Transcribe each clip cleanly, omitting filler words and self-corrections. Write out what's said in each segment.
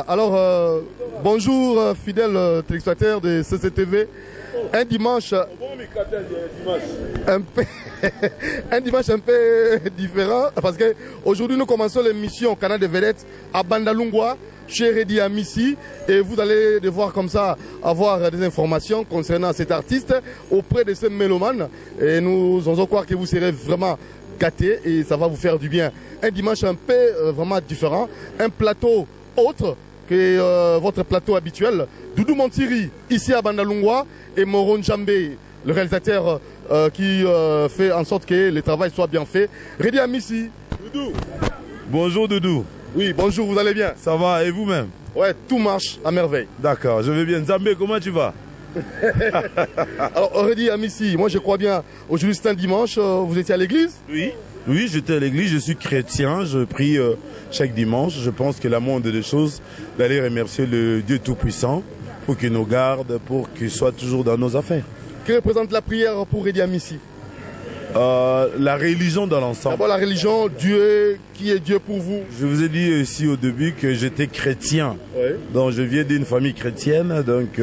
Alors, bonjour fidèles téléspectateurs de CCTV. Un dimanche un peu, un dimanche un peu différent parce qu'aujourd'hui nous commençons l'émission Canal de Vedettes à Bandalungwa chez Redi Amissi et vous allez devoir comme ça avoir des informations concernant cet artiste auprès de ce mélomane et nous osons croire que vous serez vraiment gâtés et ça va vous faire du bien. Un dimanche un peu vraiment différent, un plateau autre que votre plateau habituel. Doudou Montiri, ici à Bandalungwa, et Moron Djambé, le réalisateur qui fait en sorte que le travail soit bien fait. Redi Amissi. Doudou. Bonjour Doudou. Oui, bonjour, vous allez bien? Ça va, et vous-même? Ouais, tout marche à merveille. D'accord, je vais bien. Zambé, comment tu vas? Alors, Redi Amissi, moi je crois bien, aujourd'hui c'est un dimanche, vous étiez à l'église? Oui. Oui, j'étais à l'église, je suis chrétien, je prie chaque dimanche. Je pense que la moindre des choses, d'aller remercier le Dieu Tout-Puissant pour qu'il nous garde, pour qu'il soit toujours dans nos affaires. Que représente la prière pour Redi Amissi? La religion dans l'ensemble. D'abord la religion, Dieu, qui est Dieu pour vous? Je vous ai dit ici au début que j'étais chrétien. Oui. Donc je viens d'une famille chrétienne, donc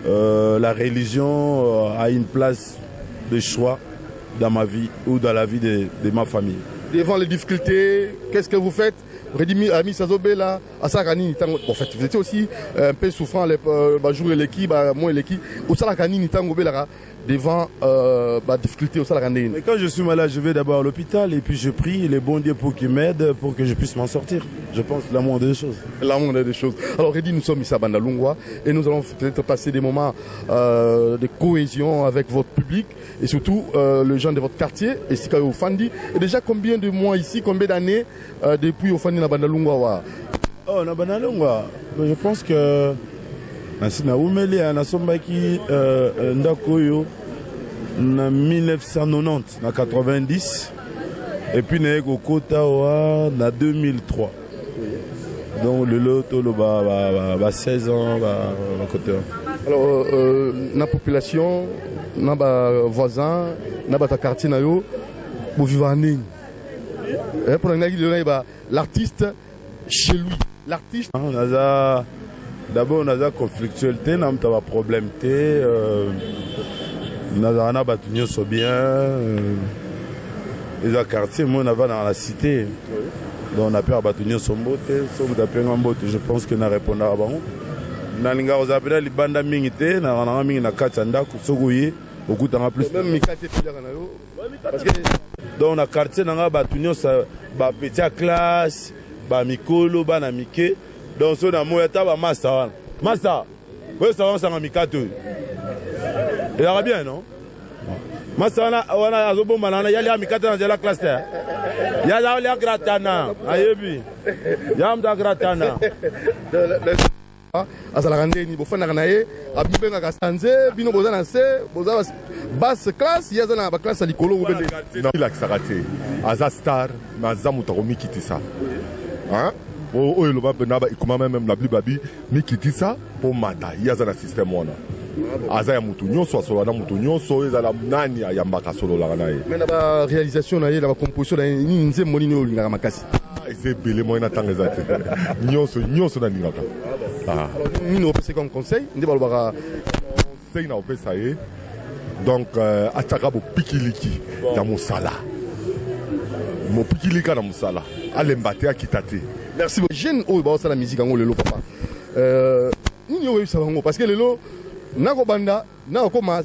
la religion a une place de choix dans ma vie ou dans la vie de ma famille. Devant les difficultés, qu'est-ce que vous faites? Redi Amissi Azobela, Asakani, en fait, vous étiez aussi un peu souffrant, jour et l'équipe, moi et l'équipe, Osalakani, Nitango Belara, devant difficulté au Salakani. Mais quand je suis malade, je vais d'abord à l'hôpital et puis je prie les bons dieux pour qu'ils m'aident, pour que je puisse m'en sortir. Je pense la moindre des choses. La moindre des choses. Alors, Redi, nous sommes ici à Bandalungwa et nous allons peut-être passer des moments de cohésion avec votre public et surtout les gens de votre quartier, et Sikayo Fandi. Et déjà, combien de mois ici, combien d'années depuis au Fandi na Bandalungwa? Oh, na Bandalungwa, je pense que na umeli na sombaki ndakoyo na 1990 na 90 et puis na ekokota wa na 2003. Donc le loto ba 16 ans ba côté. Alors na population na ba voisin na ba ta quartier na yo bo vivre nini? Pour l'artiste chez lui, l'artiste d'abord on a conflictuel té na mta problème té na batu nyonso bien les quartiers moi on va dans la cité donc on a peur batu nyonso mbote so mutapenga mbote. Je pense que na répondre à bon na linga ozapela libanda mingi té na mingi na kati ndako sokoye okutanga plus même mikate pilaka na yo parce que donc na quartier na batu nyonso ba petit classe ba mikolo ba na mike. Donc, si on a moyen de master, master, oui, ça va, ça va, mikato. Il y aura bien, non? Master, on a un bon malin, il y a mikato dans la classe. Il y a la gratana, aïebi. Il y a un gratana. Asalakande ni bofana kanaye abibenga kasanze bino bozana se boza basse classe yazana ba classe likolo ubende il a sarate aza star na zamuta ko mikitisa hein o elo ba na ba ikuma même la blibabi mikitisa po mata yaza na système wana aza ya mutu nyonso asola na mutu nyonso ezala nani ayambaka solo la kanaye mais na ba réalisation na ye na ba composition na ni nze monini o lingaka makasi ese bele mo na tanga ezate nyonso na lingaka. Nous avons comme conseil, nous avons conseil na opesa ye donc ataka bo pikiliki ya mosala mo pikilika na mosala alembate akitate. Merci beaucoup. Jeune oh ba la musique ngo lelo papa nini yo yebisa bango parce que lelo nako banda nako koma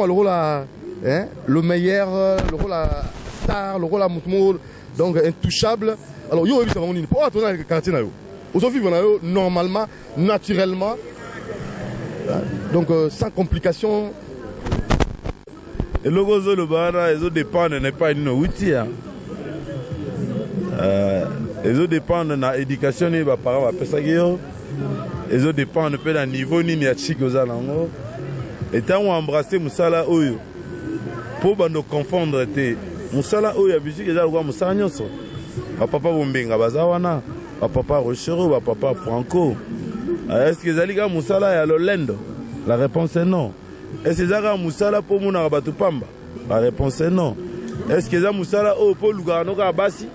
le rôle le meilleur, le rôle la star, le rôle la mutmol, donc intouchable. Alors yo yebisa bango nini pour attendre le quartier na yo aujourd'hui normalement, naturellement, donc sans complications. Et le gozo le bara, les autres dépendent n'est pas une outil. Les autres dépendent de l'éducation ni ba parents ba pesagio. Les autres dépendent de la niveau ni ni achikoza nango. Et tant on embrasser musala oyo. Pour bando confondre te musala oyo ya musique déjà quoi musala nyonso. Papa bombenga bazawana. Papa Rochero, papa Franco. Est-ce que Zaliga Moussala est à l'Olendo? La réponse est non. Est-ce que Zaliga Moussala pour Mouna Batupamba? La réponse est non. Est-ce que Zaliga Moussala pour Lugano Abassi?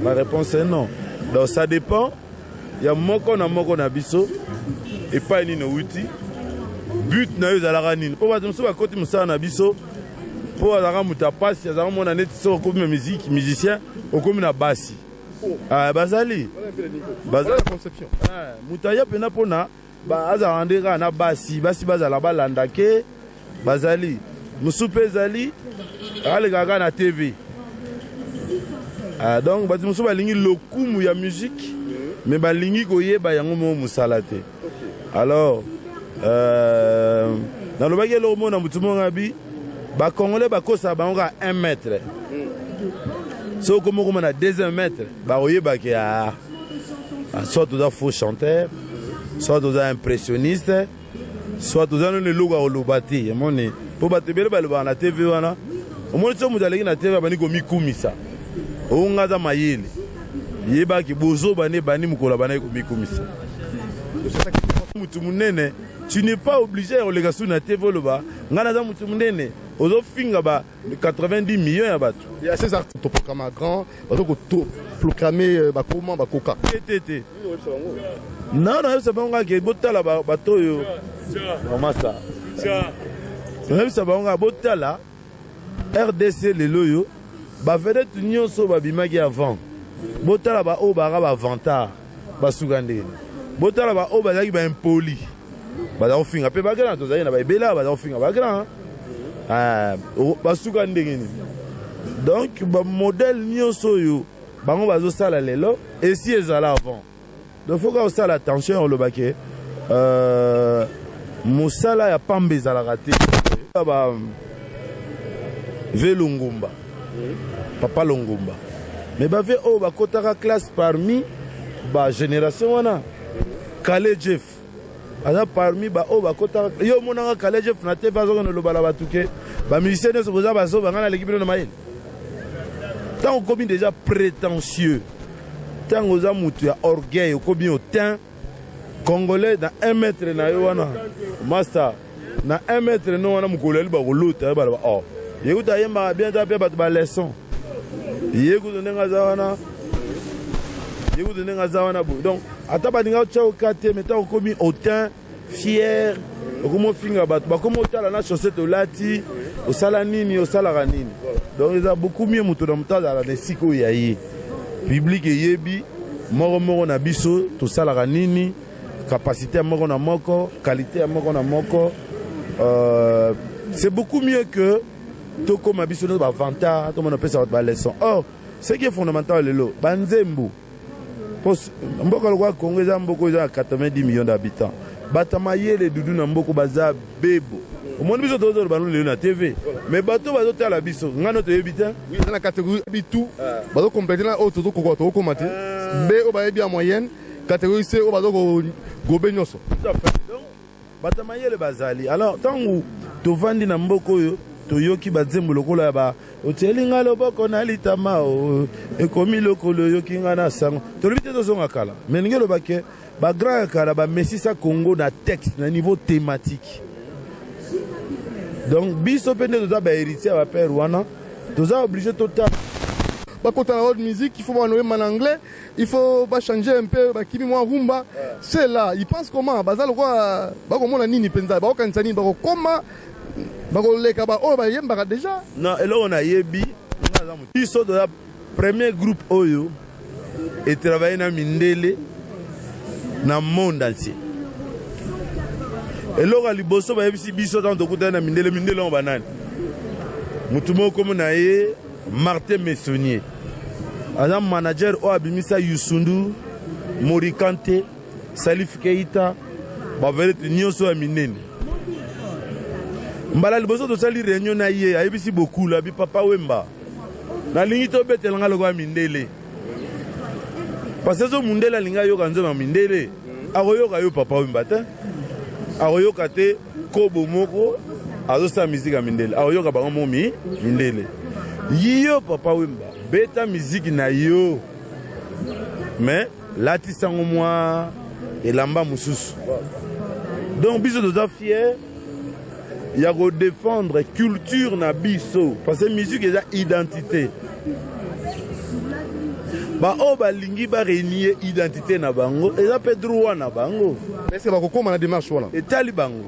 La réponse est non. Donc ça dépend ya moko na biso epai nini outi but na yo ezalaka nini mpo bato mosusu bakoti mosala na biso mpo azalaka moto apasi azalaka mona neti so okomi na musicien okomi na basi bazali moto aya mpena mpona azalaka nde kaka na basi bazala balanda ke bazali mosusu mpe ezali alekaka kaka na tv donc bato mosusu balingi lokumu ya musique me balingi koyeba yango mo mosala te alors nalobaki eloko mona motu monga bi bakongolais bakosaka bango kaka 1 mètre so okomokoma na 2 mètre bakoyebaki soit toza faux chanteur soit toza impressionniste soit toza nano eloko ya koloba te yamoni mpo bato ebele balobaka na tv wana omoni so moto aleki na tv abandi komikumisa onga aza mayele yebaki bozoba ne bani mokolo abandaki komikumisa mutu munene tu n'es pas obligé koleka su na tv oloba ngai naza mutu munene ozofinga ba 90 millions ya bato ya ces artistes toproclama grand bazokoproclame bakoma bakoka te non nayebisa bango kaka botala bato oyo mamasa nayebisa bango kaka botala RDC lelo oyo bavedete nyonso babimaki avant botala baoyo baka bavantard basuka ndenge botala baoyo bazalaki baimpoli baza kofinga mpe bagrand tozali na baebela baza kofinga bagrand basuka ndenge nini donc bamodele nyonso oyo bango bazosala lelo esi ezala avant donc foka osala attention olobaki mosala ya pamba ezalaka te ve longumba papa longumba me bave oyo bakotaka classe parmi bagénération wana kale jeff aza parmi baoyo bakotaka yo omonaka kale jeff na te bazokende olobala bato ke bamusicien nyonso boza bazoba ngai naleki bino na mayele ntango okomi déjà prétentieux ntango oza moto ya orgueil okomi otin congolais na 1 mètre na yo wana master na 1 mètre no wana mokolo yali bakolota baloba o yekuta ayembaka bien ta mpe bato baleson yekuta ndenge aza wana boye donc ata baninga otya oka te me ntango okomi otin fier okomi ofinga bato bakomi otala na chaussette olati osala nini osalaka nini donc eza beaucoup mieux moto na moto azala na esika oyo ya ye public eyebi moko na biso tosalaka nini capacité ya moko na moko qualité ya moko na moko c'est beaucoup mieux que tokoma biso nyonso bavantard tomona opesa bato baleson or ce qui est fondamental lelo banzembo mboka lokwa Congo eza mboko eza na 90 millions d'habitants bato mayele dudu na mboko baza bebo omoni biso tozoloba lelo na tv mais bato bazotala biso ngano toyebi te eza na catégorie bitu bazokomplete na oyo tozokoma te b oyo bayebi ya moyenne catégorie c oyo bazokogobe nyonso bato mayele bazali alors ntango tovandi na mboka oyo toyoki banzembo lokola ya ba otieli nga loboko na litama ekomi lokolo oyoki nga na sango tolobi te tozonga kala me ndenge elobake bagrand ya kala bamesisa Congo na texte na niveau thématique donc biso mpe nde toza bahéritier ya bapère wana toza obligé totala bakota na haute musique il faut banoyema na anglais il faut bachanger un peu bakimi mwa rumba c'est là ils pensent comment baza lokwa bakomona nini mpenza bakokanisa nini bakokoma bakoleka baoyo bayembaka déjà non eloko nayebi biso toza premier groupe oyo etravaille na mindele na monde entier eloko ya liboso bayebisi biso ntango tokutani na mindele ngo banani motu moko komo na ye Martin Messonnier aza manager oyo abimisa Yusundu Morikante Salif Keita bavelete nyonso ya minene mbala liboso tosali réunion na ye ayebisi beaucoup la bi papa Wemba nalingi tobetelanga lokwa mindele parce que mundele alinga yoka nzoma mindele akoyoka yo papa Wemba te akoyoka te kobo moko azosala musique ya mindele akoyoka bango momi mindele yo papa Wemba beta musique na yo mais latisango mwa elamba mosusu donc biso toza fier ya ko défendre culture na biso parce que musique eza identité ba o balingi ba renier identité na bango eza pe droit na bango. Est-ce que bakokoma na démarche wana etali bango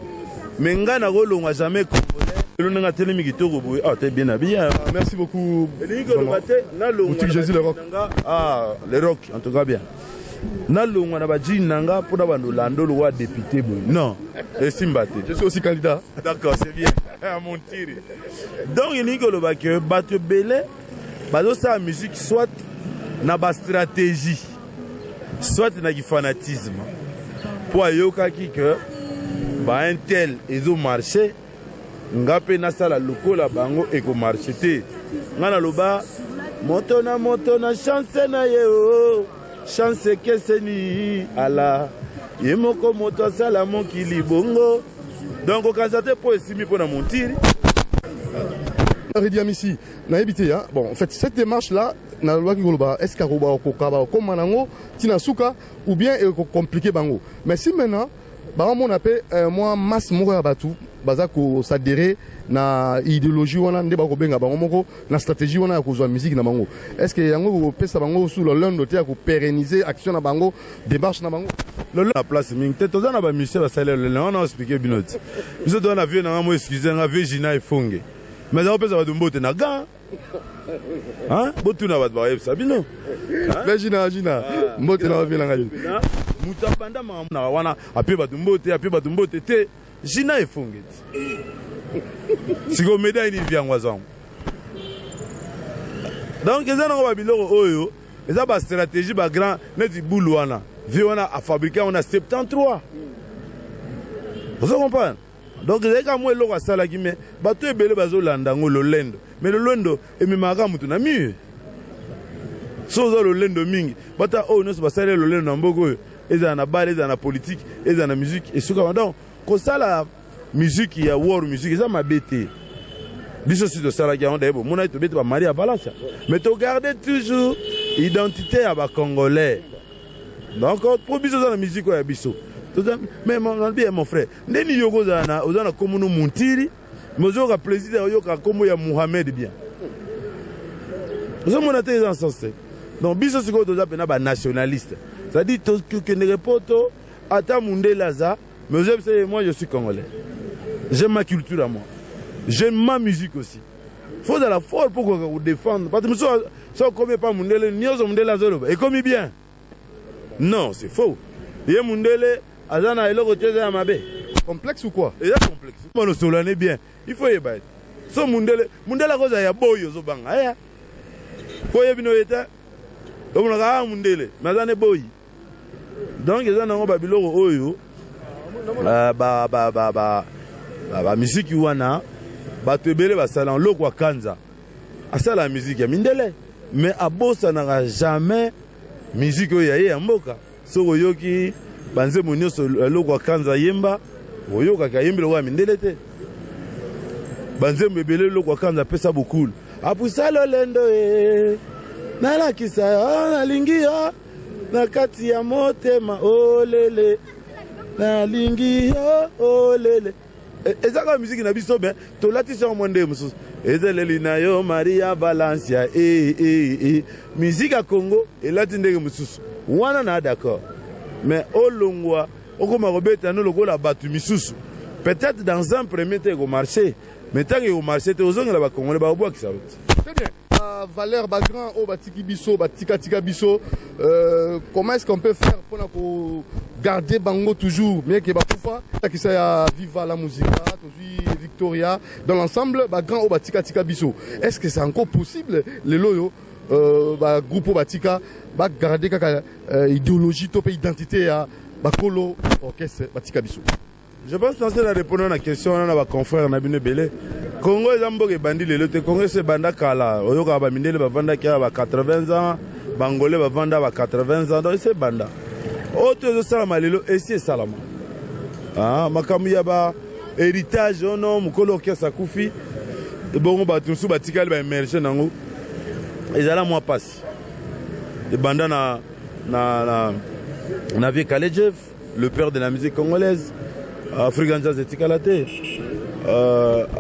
mais nga na kolongwa jamais congolais elonanga telemi kitoko boye ah t'es bien habillé. Merci beaucoup. Boutique Jésus le rock. Ah le rock en tout cas bien na longwa na bajini nanga mpona bandolando lowa député boye non esimba te. Je suis aussi candidat. D'accord, c'est bien. À mon tir. Donc, il y a que bateau belé, la musique soit na ba stratégie, soit na ki fanatisme. Pour yoka ki que ba un tel ezo marché, ngape na sala lokola bango eko marché te. Ngana loba moto na chance na yeo, chance keseni ala. Yemoko moto sala mon kilibongo. Donc, au Kazate, pour estimer pour mentir. Redi Amissi, bon, en fait, cette démarche-là, est-ce qu'il y a comme Manango, Tinasuka, ou bien compliqué Bango. Mais si maintenant, on appelle moi masse mourir batou, bazako s'adhérer na idéologie wana ndeba ko benga bango moko na stratégie wana ko zo musique na bango. Est-ce que yango pesa bango sous le lendo te ko pérenniser action na bango, démarche na bango? La place ming te toza na ba musicien ba salaire le on a expliqué binoti. Biso do na vie na mo excuser na vie jina ifonge. Mais on pesa ba dumbote na ga. Hein? Botu na ba ba yebsa bino. Jina mbote na vie na ngali. Mutabanda na wana ape ba dumbote te jina ifonge. Siko médaille ni viangwa zangu. Donc eza na ba biloko oyo, eza ba stratégie ba grand neti boulou wana. On a fabriqué, on a 73. Vous comprenez? Donc, il y a un peu de ça qui mais bateau est belé bazo landango le lendo. Mais le lendo est même à gamme tout na mieux. Sauf le lendo mingi. Bata oh non c'est pas ça le lendo n'ambogo. Ils ont na bar, ils ont na politique, ils ont na musique et ce qu'on donc quand ça la musique il y a war musique ça m'a bêté. Biso si de ça la gagne on mon a été bêté par Maria Balance. Mais tu gardes toujours identité à ba congolais. Donc, pour biso dans la musique, il y a biso. Mais mon frère, Neni Yoko Zana, Ozana Komuno Muntiri, Mozoka plaisir, Yoka Komo ya Mohamed bien. Nous sommes en sens. Donc, biso c'est quoi tu nationaliste. Ça dit que ne repoto, Ata Mundela za, mais moi je suis congolais. J'aime ma culture à moi. J'aime ma musique aussi. Il faut de la force pour vous défendre. Parce que si on ne pas Mundela, ni on Mundela Zolo. Et comme bien. Non, c'est faux. Il y a Mundele, Azana et l'autre Mabe. Complexe ou quoi? Il y a complexe. On nous soulane bien. Il faut y aller. So Mundele a cause ya boy zo banga. Aya. Faut y bino eta. Donc on a Mundele, mais Azana boy. Donc ils ont ba biloko oyo. Ba musique wana ba tebele ba sala lokwa kanza. Asala musique ya Mindele. Mais abosa n'aura jamais musique oyo ya mboka soko yoki banze monyoso lokwa kanza yemba oyoka ka yembe lokwa Mindele te banze mbebele lokwa kanza pesa bokulu apusa lolendo nala kisa nalingi yo na kati ya motema olele nalingi yo olele ezaka musique na biso ben to latisa monde mususu ezeleli na yo Maria Valencia musique à Congo et lati ndenge mususu wana na d'accord mais olongwa okoma robeta no lokola batu misusu peut-être dans un premier temps au marché mais tant que au marché te ozongela ba Congolais ba obwa kisa très bien. Valeur Bagran au Batiki Bisso, Batika Bisso, comment est-ce qu'on peut faire pour garder Bango toujours, bien que Bakoufa, qui ça viva la musique, toujours Victoria, dans l'ensemble, Bagran au Batika Bisso. Est-ce que c'est encore possible, les loyaux, groupe Batika, garder idéologie, top identité à Bakolo, orchestre Batika Bisso? Je pense que c'est la réponse à la question de nos confrères Nabine Belé. Congo est un peu bandit, le Congo c'est banda kala. Oyoka ba mindele ba vanda qui a 80 ans, Bangolais ba vanda ba 80 ans, donc c'est banda. Autre salama lelo et c'est salama. Ah, makamuya ba héritage non mukolo kesa kufi. Et bon ba tunsu ba tikali ba émerger nango. Et là moi passe. Et banda na vie Kalejev, le père de la musique congolaise. African Jazz et Tikalate,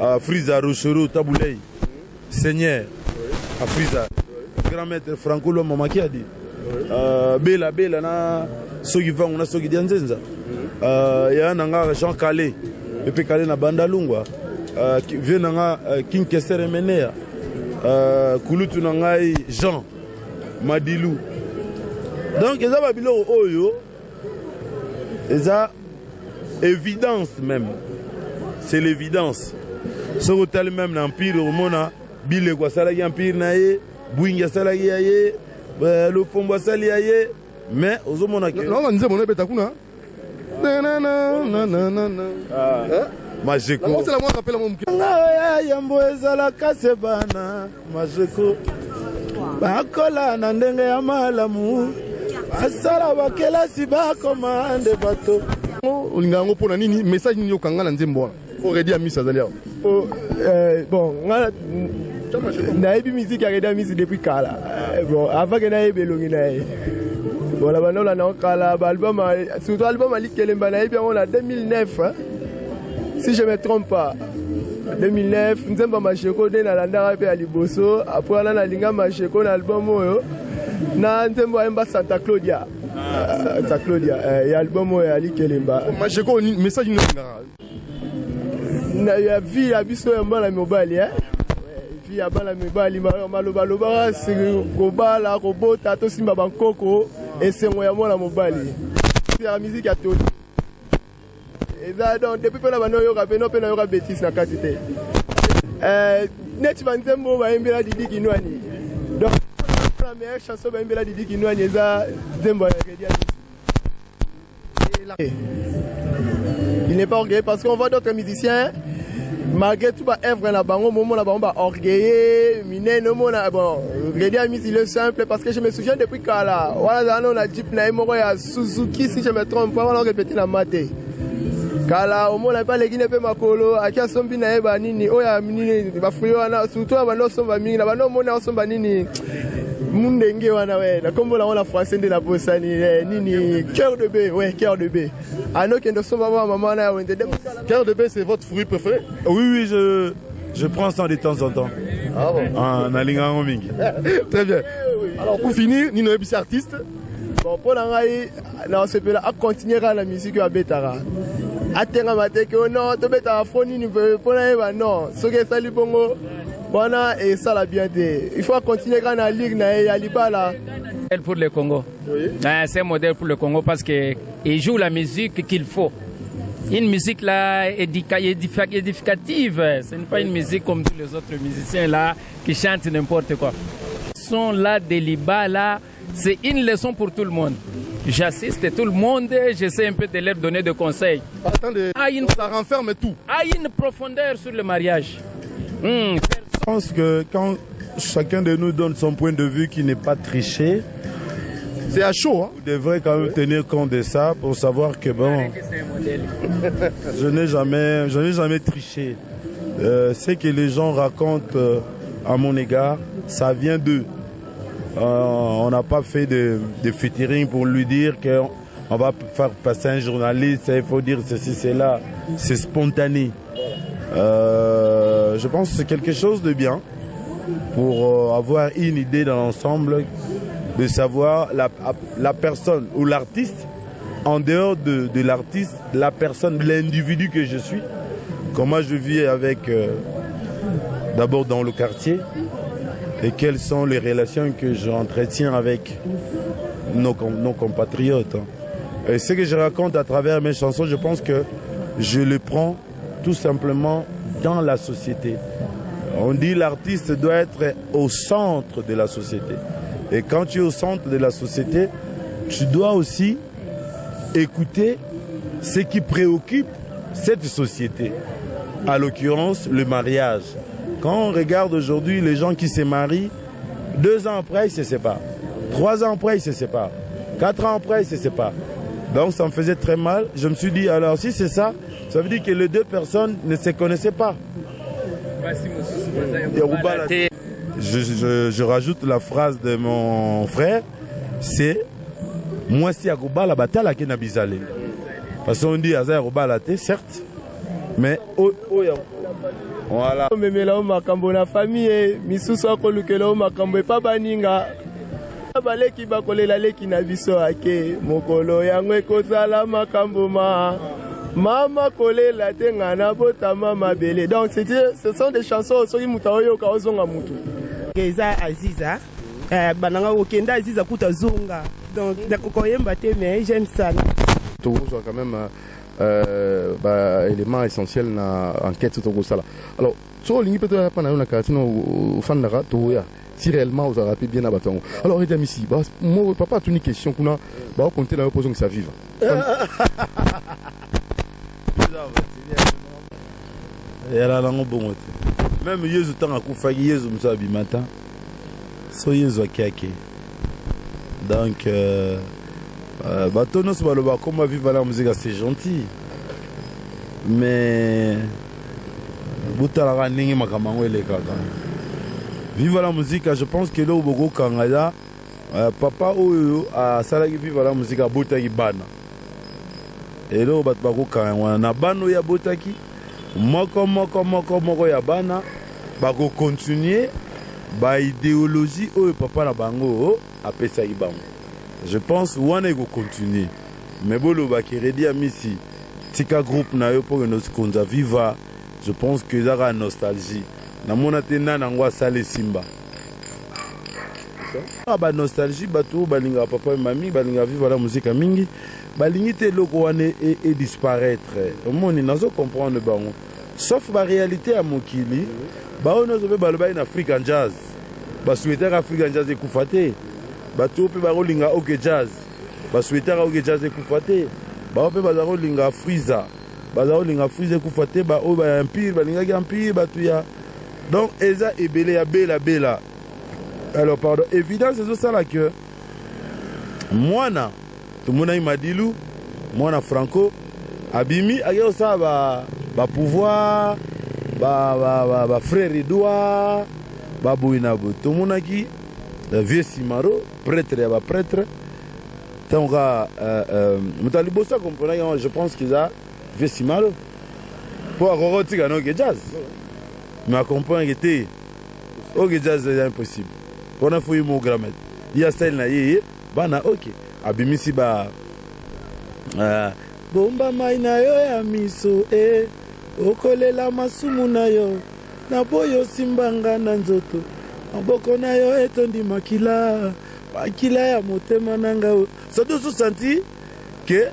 Afriza Rochereau Taboulay, Seigneur, Afriza, grand maître Franco Lomama qui a dit bela bela na soki vangu na soki dia nzenza ya nanga Jean Calais epe Calais na Bandalungwa vie nanga King Kester Menea kulutu na ngai Jean Madilou. Donc eza ba biloko oyo eza évidence même, c'est l'évidence. Ce hôtel même l'empire au mona bile kwa salaki empire na ye bwinga salaki ya ye le pombo sali ya ye mais ozomona ke non nze mona beta kuna na na na na na na Majeko on se la moi rappelle mon ya yambo ezala kasebana Majeko bakola na ndenge ya malamu asala bakelasi bakomande bato olinga ngo pona nini message nini okanga na nzembo pour aider à misa zalia bon nayebi musique ya Redi Misi depuis kala bon avant que nayebi elongi na ye bon la banola na kala album surtout album Ali Kelemba nayebi en 2009 hein? Si je me trompe pas 2009 nzemba masheko de na landara pe aliboso après là na linga masheko na album oyo na nzembo emba Santa Claudia Santa Claudia et album oyo Ali Kelemba masheko message nini ngara na ya vie ya biso ya mbala mobali hein vie ya bala mobali maloba loba kobala kobota to simba bankoko esengo ya mwana mobali ya musique ya toli eza donc depuis pena bano yoka pena pena yoka bêtise na kati te neti banzembo bayembela Didi Kinwani donc la meilleure chanson bayembela Didi Kinwani eza nzembo ya Redi Misi. Il n'est pas orgueilleux parce qu'on voit d'autres musiciens malgré tout ba œuvre na bango momo na bango ba orgueilleux mine no mona bon Redi Misi il est simple parce que je me souviens depuis kala wala zano na Jeep na moko ya Suzuki si je me trompe pas wala répéter na mate kala omona pa legine pe makolo akia sombi na eba nini oya nini bafuyo wana surtout abano somba mingi na bano mona somba nini mundenge wana we na kombo la on la français de la bosani nini cœur de bœuf ouais cœur de bœuf ano kendo somba maman na wende cœur de bœuf c'est votre fruit préféré? Oui je prends ça de temps en temps. Ah bon en alinga mingi. Très bien. Alors pour finir Nino Ebisi artiste bon pour la ngai na sepela a continuer la musique ya betara atenga mateke non to beta foni ni pona eba non soke sali bongo bona et ça la bien té il faut continuer quand na ligue na ya libala pour le Congo. Oui. C'est un modèle pour le Congo parce que il joue la musique qu'il faut. Une musique là édificative, ce n'est pas une musique comme tous les autres musiciens là qui chantent n'importe quoi. Ils sont là des Liba là, c'est une leçon pour tout le monde. J'assiste tout le monde, j'essaie un peu de leur donner des conseils. Attendez, ça renferme tout. A une profondeur sur le mariage. Je pense que quand chacun de nous donne son point de vue qui n'est pas triché, c'est à chaud. Hein? Vous devrez quand même tenir compte de ça pour savoir que bon, je n'ai jamais triché. Ce que les gens racontent à mon égard, ça vient d'eux. On n'a pas fait de featuring pour lui dire qu'on va faire passer un journaliste, il faut dire ceci, cela. C'est spontané. Je pense que c'est quelque chose de bien pour avoir une idée dans l'ensemble, de savoir la personne ou l'artiste, en dehors de l'artiste, la personne, l'individu que je suis, comment je vis avec, d'abord dans le quartier, et quelles sont les relations que j'entretiens avec nos compatriotes. Et ce que je raconte à travers mes chansons, je pense que je le prends tout simplement dans la société. On dit l'artiste doit être au centre de la société. Et quand tu es au centre de la société, tu dois aussi écouter ce qui préoccupe cette société. À l'occurrence, le mariage. Quand on regarde aujourd'hui les gens qui se marient, 2 ans après, ils se séparent. 3 ans après, ils se séparent. 4 ans après, ils se séparent. Donc ça me faisait très mal. Je me suis dit, alors si c'est ça, ça veut dire que les 2 personnes ne se connaissaient pas. Je rajoute la phrase de mon frère, c'est moi si Akoba la bataille à Kenabizale. Parce qu'on dit Aza Akoba la té, certes, mais voilà. Memela o makambo na famille misusu akolukela o makambo epa baninga baleki bakolela leki na biso ake mokolo yango ekozala makambo mama kolela te ngana botama mabele. Donc ce sont des chansons soki mutu oyoka ozonga mutu eza Aziza bananga okenda Aziza kuta zonga donc nakokoyemba te mais j'aime ça. Togo soit quand même élément essentiel na enquête Togo sala. Alors so lingi peut-être pas na karatino fandara toya si réellement vous avez bien abattu. Alors Redia ici moi papa a une question kuna ba compter la opposition que ça vive. yala lango bongo te même yezu tanga kufaki yezu musabi matin so yezu akiake donc bato nyonso baloba koma vivre la musique c'est gentil mais butalaka ndenge makambo yango elekaka vivre la musique je pense que eloko bokokanga ya papa oyo asalaki vivre la musique abotaki bana eloko bato bakokanga wana na bana oyo abotaki moko ya bana bakokontinue baidéologie oyo papa na bango apesaki bango. Je pense wana ekokontinue mais bolobaki Redia Misi tika groupe na yo mpo konza viva. Je pense que ezaka nostalgie namona te nani yango asala esimba banostalgie bato balingaka papa mami balingaka vivre la musique mingi balingi te eloko wana edisparaître omoni nazo comprendre bango sauf baréalité ya mokili bao nyonso mpe balobaki na african jazz basouetaka african jazz ekufa te bato mpe bakolinga oke jazz basouetaka oke jazz ekufa te bao mpe baza kolinga friza baza kolinga friza ekufa te baoyo ba empire balingaki empire bato ya donc eza ebele ya bela. Alors pardon, évidence c'est ça là que mwana tout le monde a Madilu, mwana Franco abimi ayo ça ba pouvoir ba frère Edouard ba Bouinabo tout le monde a qui vieux Simaro prêtre ya ba prêtre tant ka mutalibo ça comprendre je pense qu'ils a vieux Simaro pour roroti gano que jazz mais comprendre que té ok jazz c'est impossible. On a fouillé mon grammaire. Il y a celle là, bana ok. Abimisi ba bomba mai na yo ya miso okolela masumu na yo na boyo simbanga na nzoto maboko na yo etondi makila ya motema nanga. Ça doit se sentir que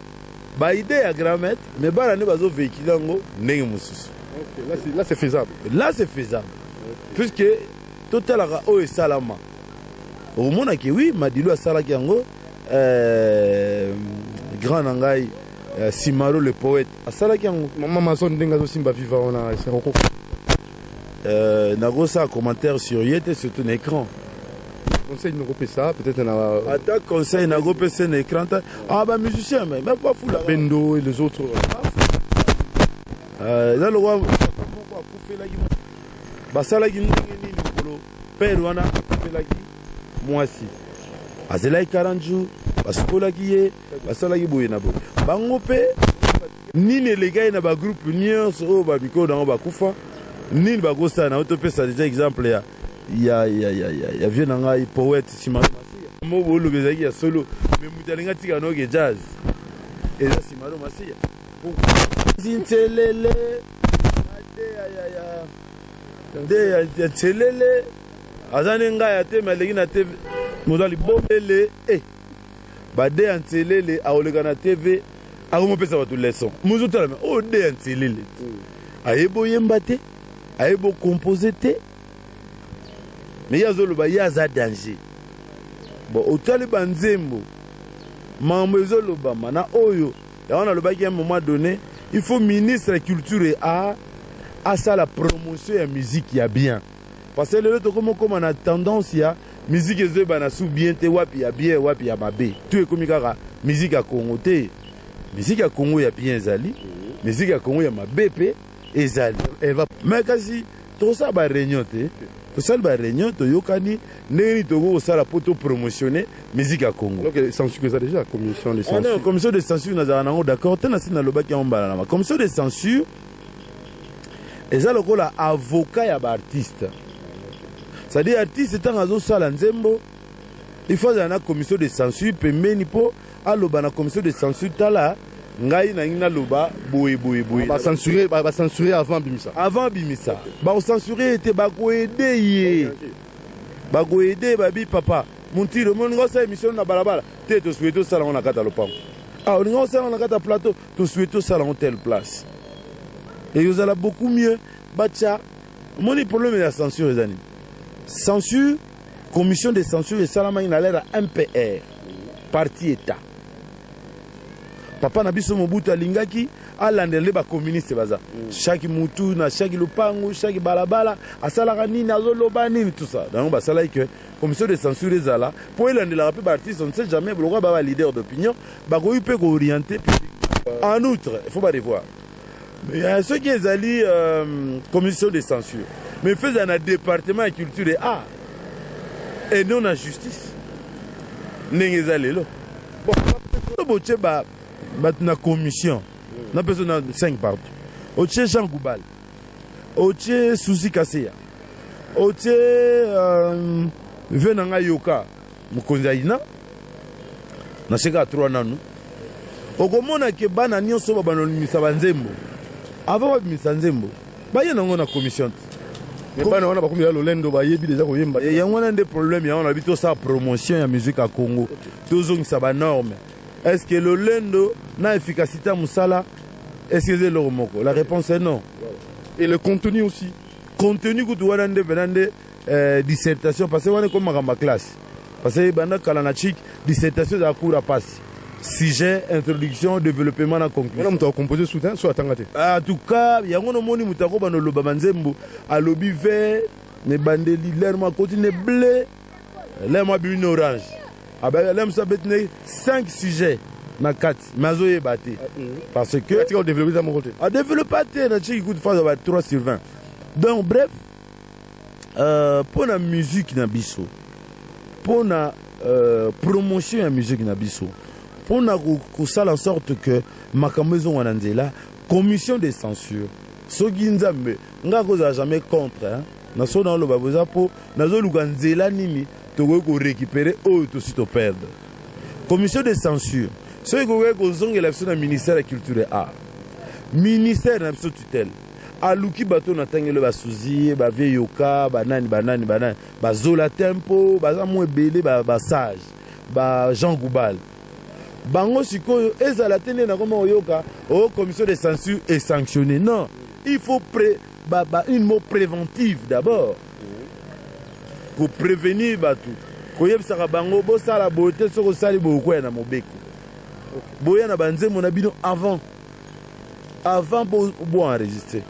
ba idée ya grammaire mais bana ne bazo véhicule ngo ndenge mususu. Là c'est faisable. Là c'est faisable. Puisque total la o salama. Au monde qui oui Madilu asalaki yango grand nangai Simaro le poète asalaki yango maman son denga zo simba viva ona seroko nago ça commentaire sur yete surtout un écran conseil nous repé ça peut-être na attaque conseil nago PC un écran ba musicien mais même pas fou là Bendo et les autres là le roi moko akufelaki basalaki nini nikolo père wana akufelaki mwasi azelaki 40 jours basukolaki ye basalaki boye na boye bango mpe nini elegai na bagroupe nyonso oyo bamikolo nango bakufa nini bakosala nango topesa déjà exemple ya vie na ngai poète Simaro Masiya mo boloba ezalaki ya solo mais moto alingi atika noke jazz eza Simaro Masiya zintelele nde ya tselele azane ngai ate maleki na TV modali bombele bade ya ntelele aoleka na TV akomopesa bato leson mozotala me oyo de ya ntelele ayebo yemba te ayebo compose te me ye azoloba ye aza danger bon otali banzembo mambo ezolobama na oyo yango nalobaki ya moment donné il faut ministre ya culture et art asala promotion ya musique ya bien parce que lelo tokomokoma na tendance ya musique ezoyeba sou bien te wapi ya bien wapi ya mabe tout ekomi kaka musique ya Congo te musique ya Congo ya bien ezali musique ya Congo ya mabe pe ezali mais kasi tokosala baréunion te tosala baréunion toyokani ndenge nini tokokosala mpo topromotionne musique ya Congo. Donc censure eza déjà commission de censure. Non, commission de censure nazala nango d'accord te na si nalobaki yango mbala nama commission de censure eza lokola avocat ya baartiste. C'est-à-dire artiste ntango azosala nzembo il faut une commission de censure pembeni po aloba na commission de censure tala ngai na ngina loba boye ba censurer avant bimisa ba censurer était ba ko aider babi papa montiro mon ngosa émission na balabala te to souhaito sala on akata lopango on ngosa on akata plateau to souhaito sala on telle place et vous allez beaucoup mieux bacha mon problème est la censure les amis censure commission de censure et salama ina l'air MPR parti état papa na biso Mobutu alingaki alandele ba communiste baza chaque mutu na chaque lupangu chaque balabala asalaka nini azoloba nini tout ça donc basala que commission de censure ezala pour elandela pe ba artiste on ne sait jamais bloquer ba leader d'opinion ba ko peut orienter en outre il faut pas les voir mais ceux qui ezali commission de censure mais faisant un département de culture et art et non la justice ndenge ezali lo bon boche ba na commission na personne 5 partout oche Jean Goubal oche Susi Kaseya oche venanga yoka mukonzi aina na seka 3 nanu okomona ke bana nyonso babanolimisa banzembo avant babimisa nzembo baye nango na commission bana wana bakomi ya lolendo bayebi déjà koyemba yango na nde problème ya wana bito sa promotion ya musique à Congo tozongisa ba norme. Est-ce que le lendo na efficacité à Moussala? Est-ce que c'est le remoko? La réponse est non. Et le contenu aussi. Contenu que tu vois dans des dissertation parce que on est comme ma classe. Parce que banda kalanachik dissertation de la cour à passe. Sujet, introduction, développement et conclusion. On a composé soutien soit tangate. En tout cas, il y a un moni mutako bano loba banzembo à lobby vert, ne bandeli l'air continue blé, l'air une orange. Ah ben là, ça peut 5 sujets dans 4. Mazoé batté. Parce que. Tu as développé ça mon côté. A développé, tu as dit que 3 sur 20. Donc, bref, pour la musique na biso, pour la promotion de la musique na biso, pour la en sorte que ma maison wananzela, commission de censure, ce qui nous a mis, on n'a jamais contre, hein. Nous sommes dans le babosa pour, nous avons nini. Tu veux récupérer ou tu te perdre. Commission de censure. Ceux qui ont l'élection du ministère de la Culture et Art. Ministère de la tutelle. Aluki bato na tangele ba souzi, ba veyoka, banani, ba zola tempo, ba zamwe belé, ba sage, ba Jean Goubal. Bango sikoyo ezala tene na koma oyoka, commission de censure est sanctionnée. Non, il faut une mot préventive d'abord. Pour prévenir batu koyebisaka bango bosala bote soko sali bokoya na mobeko boya na banzembo na bino avant bo enregistrer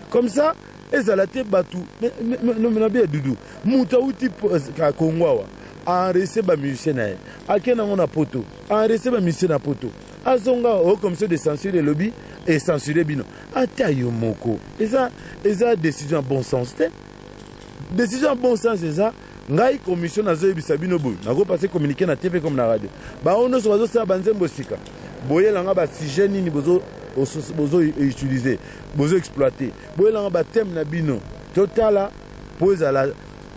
comme ça ezala te batu na bien dudu muta uti ka Kongo enregistrer ba musicien na akena ngona poto enregistrer ba musicien na poto azonga comme ça de censurer le lobby et censurer bino ata yo moko eza décision bon sens te décision bon sens c'est ça. Ngai commission nazo yebisa bino boy nako passer communiquer na TV comme na radio ba ono so bazo sa banzembo sika boyelanga ba sujet nini bozo utiliser bozo exploiter boyelanga ba thème na bino totala pose à la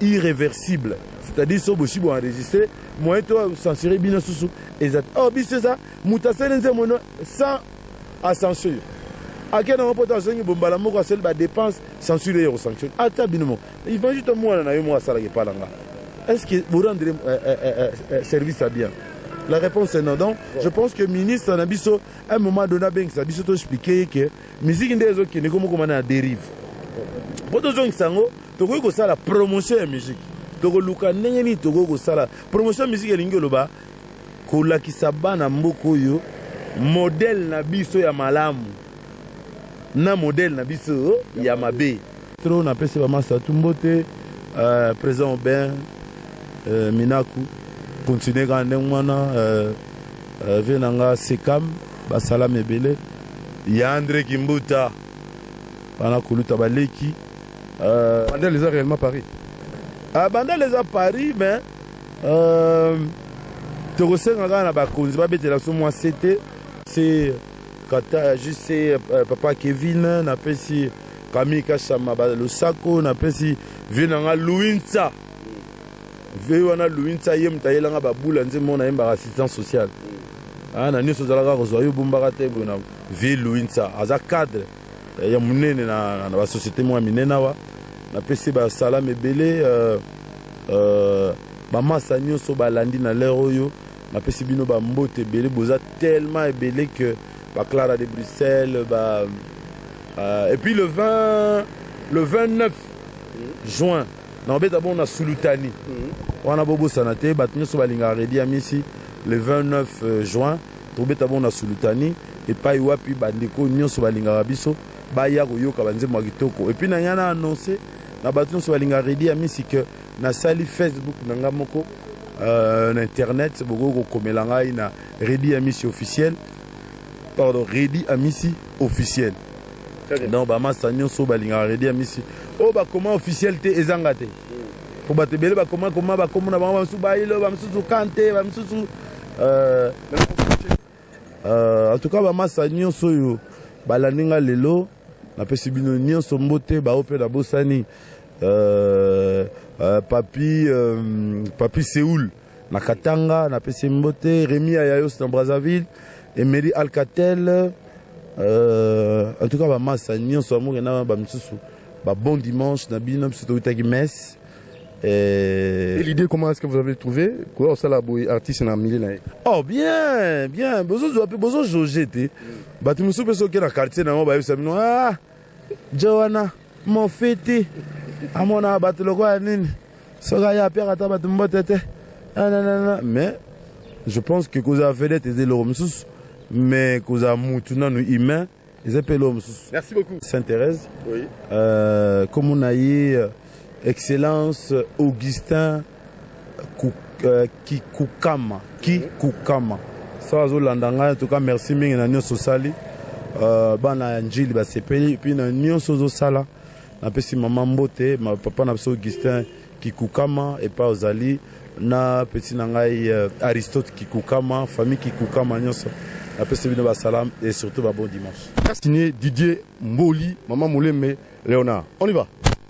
irréversible c'est-à-dire so boshi bo enregistrer moyen to censurer bino susu exact biso ça mutasele nzembo no sans à censurer akena mopota zengi bombala moko asel ba dépense censurer yo sanction ata bino il va juste moi na yo mo asala ke palanga est-ce que vous rendrez service à bien? La réponse est non. Donc je pense que le ministre Nabiso à un moment donné ben ça biso to expliquer que musique ndezo qui ne comme na dérive pour tous gens sango to ko ça la promotion de musique to ko luka ndenge ni to ko ça la promotion de musique elingi loba ko lakisa bana mboko yo modèle na biso ya malamu na modèle na biso ya mabe trop na pese ba masa tumbote président Ben Minaku continuer quand ndengwana venanga sekam basala mebele ya André Kimbuta bana kuluta baleki Bandel les a réellement Paris. Bandel les a Paris mais te resenga na ba konzi ba betela so moi c'était c'est kata juste papa Kevin na pesi Camille Kachama le sako na pesi venanga Louinsa ve wana luinsa ye mutayelanga babula nzembo na yemba assistance sociale na nyonso ozalaka kozwa yo bombaka te boye na vie luinsa aza cadre ya monene na basociété moko ya minene awa napesi basalamu ebele bamasa nyonso balandi na lere oyo napesi bino bambote ebele boza tellement ebele que Clara de Bruxelles et puis le 29 juin na beta bon na Sulutani wana bobo sanate bato nyonso balingaka redi amisi le 29 juin tobeta bon na Sulutani epai wapi bandeko nyonso balingaka biso baya koyoka banzembo ya kitoko epuis na ngana annonce na bato nyonso balingaka redi amisi que na sali Facebook na nga moko na internet boko kokomela ngai na redi amisi officiel pardon redi amisi officiel donc bamasa nyonso balingaka redi amisi oyo bakoma officiel te ezanga te po bato ebele bakoma bakomona bango bamisusu bailo bamisusu kante bamisusu en tout cas bamasa nyonso oyo balandi nga lelo napesi bino nyonso mbote bao mpe na bosani papi Séoul na Katanga napesi mbote Rémi Ayayos na Brazzaville Emery Alcatel en tout cas bamasa nyonso amoke na bamisusu bon dimanche na bino biso towutaki messe. Et l'idée, comment est-ce que vous avez trouvé quoi ça la artiste na milieu? Oh bien besoin jojete bato mosusu mpe soki na quartier nango bayebisa bino Joana mon fete amona bato lokola nini soki aya apiaka ata bato mbote te mais je pense que kozala vedete eza eloko mosusu mais kozala mutu nanu humain eza mpe eloko mosusu. Merci beaucoup. Sainte-Thérèse oui. Comme on a eu Excellence Augustin Kikukama ça azolanda ngai en tout cas merci mingi na nyonso osali bana njili basepeli puis na nyonso ozosala napesi mama mbote papa na biso Augustin Kikukama epa ozali na petit na ngai Aristote Kikukama famille Kikukama nyonso napesi bino basalam et surtout bon dimanche. Signé Didier Mboli, Maman Mouleme Léonard. On y va.